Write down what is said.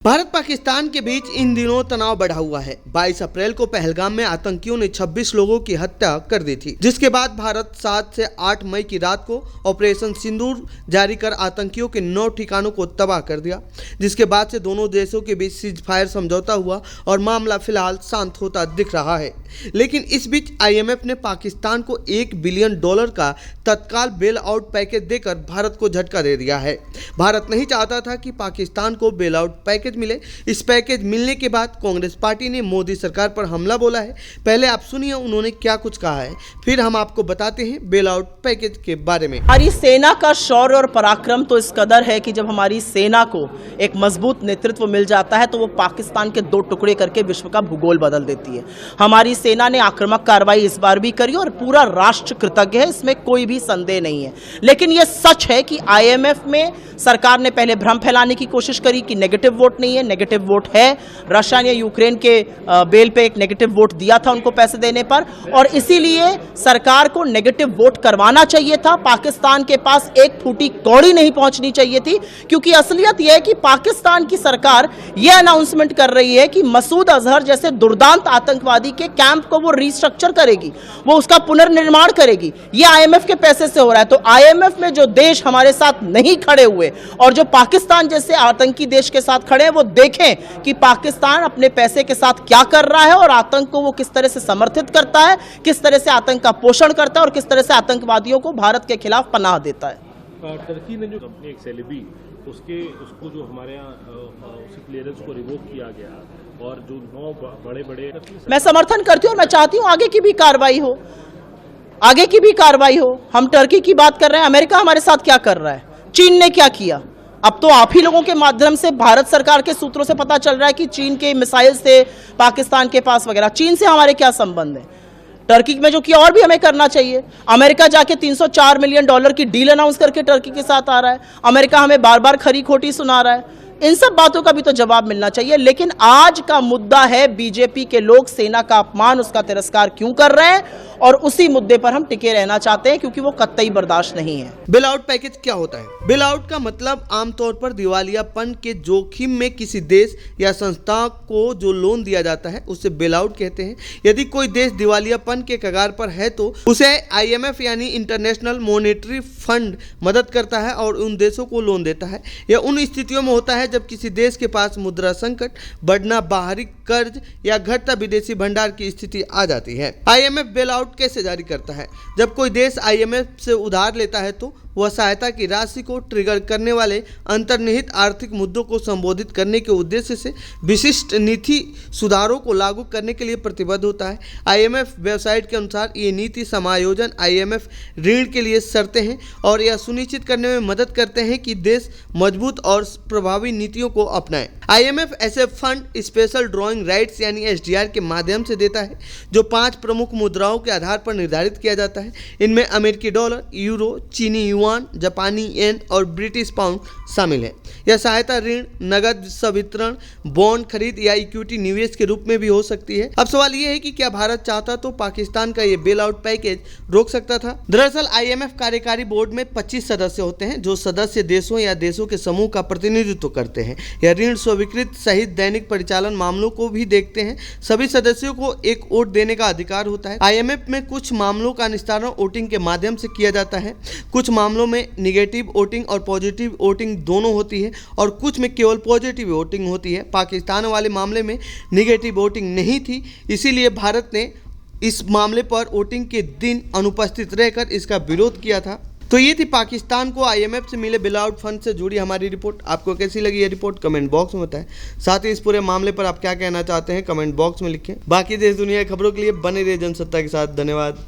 भारत पाकिस्तान के बीच इन दिनों तनाव बढ़ा हुआ है। 22 अप्रैल को पहलगाम में आतंकियों ने 26 लोगों की हत्या कर दी थी, जिसके बाद भारत 7 से 8 मई की रात को ऑपरेशन सिंदूर जारी कर आतंकियों के 9 ठिकानों को तबाह कर दिया, जिसके बाद से दोनों देशों के बीच सीज फायर समझौता हुआ और मामला फिलहाल शांत होता दिख रहा है। लेकिन इस बीच IMF ने पाकिस्तान को $1 बिलियन का तत्काल बेल आउट पैकेज देकर भारत को झटका दे दिया है। भारत नहीं चाहता था कि पाकिस्तान को बेल आउट पैकेज मिले। इस पैकेज मिलने के बाद कांग्रेस पार्टी ने मोदी सरकार पर हमला बोला है। पहले आप सुनिए उन्होंने क्या कुछ कहा है, फिर हम आपको बताते हैं बेल आउट पैकेज के बारे में। हमारी सेना का शौर्य और पराक्रम तो इस कदर है कि जब हमारी सेना को एक मजबूत नेतृत्व मिल जाता है तो वो पाकिस्तान के 2 टुकड़े करके विश्व का भूगोल बदल देती है। हमारी सेना ने आक्रामक कार्रवाई इस बार भी करी और पूरा राष्ट्र कृतज्ञ है, इसमें कोई भी संदेह नहीं है। लेकिन यह सच है कि IMF में सरकार ने पहले भ्रम फैलाने की कोशिश करी कि नेगेटिव वोट नहीं है, नेगेटिव वोट है। रशिया ने यूक्रेन के बेल पे एक नेगेटिव वोट दिया था उनको पैसे देने पर, और इसीलिए सरकार को नेगेटिव वोट करवाना चाहिए था। पाकिस्तान के पास एक फूटी कौड़ी नहीं पहुंचनी चाहिए थी, क्योंकि असलियत यह है कि पाकिस्तान की सरकार यह अनाउंसमेंट कर रही है कि मसूद अजहर जैसे दुर्दांत आतंकवादी के कैंप को वो रिस्ट्रक्चर करेगी, वो उसका पुनर्निर्माण करेगी। यह IMF के पैसे से हो रहा है। तो IMF में जो देश हमारे साथ नहीं खड़े हुए और जो पाकिस्तान जैसे आतंकी देश के साथ खड़े हैं, वो देखें कि पाकिस्तान अपने पैसे के साथ क्या कर रहा है और आतंक को वो किस तरह से समर्थित करता है, किस तरह से आतंक का पोषण करता है और किस तरह से आतंकवादियों को भारत के खिलाफ पनाह देता है। टर्की ने जो अपनी एक सेलेबी उसको जो हमारे यहाँ उसी क्लियरेंस को रिवोक किया गया और जो 9 बड़े मैं समर्थन करती हूँ और मैं चाहती हूँ आगे की भी कार्रवाई हो, आगे की भी कार्रवाई हो। हम टर्की की बात कर रहे हैं, अमेरिका हमारे साथ क्या कर रहा है, चीन ने क्या किया। अब तो आप ही लोगों के माध्यम से भारत सरकार के सूत्रों से पता चल रहा है कि चीन के मिसाइल से पाकिस्तान के पास वगैरह, चीन से हमारे क्या संबंध है। टर्की में जो किया और भी हमें करना चाहिए। अमेरिका जाके $304 मिलियन की डील अनाउंस करके टर्की के साथ आ रहा है। अमेरिका हमें बार बार खरी खोटी सुना रहा है। इन सब बातों का भी तो जवाब मिलना चाहिए। लेकिन आज का मुद्दा है बीजेपी के लोग सेना का अपमान, उसका तिरस्कार क्यों कर रहे हैं, और उसी मुद्दे पर हम टिके रहना चाहते हैं, क्योंकि वो कतई बर्दाश्त नहीं है। बेल आउट पैकेज क्या होता है? बेल आउट का मतलब आमतौर पर दिवालियापन के जोखिम में किसी देश या संस्था को जो लोन दिया जाता है उसे बेल आउट कहते हैं। यदि कोई देश दिवालियापन के कगार पर है तो उसे IMF यानी इंटरनेशनल मॉनेटरी फंड मदद करता है और उन देशों को लोन देता है। यह उन स्थितियों में होता है जब किसी देश के पास मुद्रा संकट, बढ़ना बाहरी कर्ज या घटता विदेशी भंडार की स्थिति आ जाती है। IMF बेल आउट कैसे जारी करता है? जब कोई देश IMF से उधार लेता है तो वह सहायता की राशि को ट्रिगर करने वाले अंतर्निहित आर्थिक मुद्दों को संबोधित करने के उद्देश्य से विशिष्ट नीति सुधारों को लागू करने के लिए प्रतिबद्ध होता है। IMF वेबसाइट के अनुसार ये नीति समायोजन IMF ऋण के लिए शर्तें हैं और यह सुनिश्चित करने में मदद करते हैं कि देश मजबूत और प्रभावी नीतियों को अपनाएं। IMF ऐसे फंड स्पेशल ड्रॉइंग राइट्स यानी SDR के माध्यम से देता है, जो 5 प्रमुख मुद्राओं के आधार पर निर्धारित किया जाता है। इनमें अमेरिकी डॉलर, यूरो, चीनी युआन, जापानी येन और ब्रिटिश पाउंड शामिल है। यह सहायता ऋण, नगद संवितरण, बॉन्ड खरीद या इक्विटी निवेश के रूप में भी हो सकती है। अब सवाल यह है कि क्या भारत चाहता तो पाकिस्तान का ये बेल आउट पैकेज रोक सकता था? दरअसल IMF कार्यकारी बोर्ड में 25 सदस्य होते हैं, जो सदस्य देशों या देशों के समूह का प्रतिनिधित्व करते हैं। यह ऋण स्वीकृत सहित दैनिक परिचालन मामलों को भी देखते हैं। सभी सदस्यों को एक वोट देने का अधिकार होता है। IMF में कुछ मामलों का निस्तारण वोटिंग के माध्यम से किया जाता है, कुछ मामलों में निगेटिव वोटिंग और पॉजिटिव वोटिंग दोनों होती है और कुछ में केवल पॉजिटिव वोटिंग होती है। पाकिस्तान वाले मामले में निगेटिव वोटिंग नहीं थी, इसीलिए भारत ने इस मामले पर वोटिंग के दिन अनुपस्थित रहकर इसका विरोध किया था। तो ये थी पाकिस्तान को IMF से मिले बेल आउट फंड से जुड़ी हमारी रिपोर्ट। आपको कैसी लगी ये रिपोर्ट कमेंट बॉक्स में बताएं। साथ ही इस पूरे मामले पर आप क्या कहना चाहते हैं कमेंट बॉक्स में लिखें। बाकी देश दुनिया की खबरों के लिए बने रहिए जनसत्ता के साथ। धन्यवाद।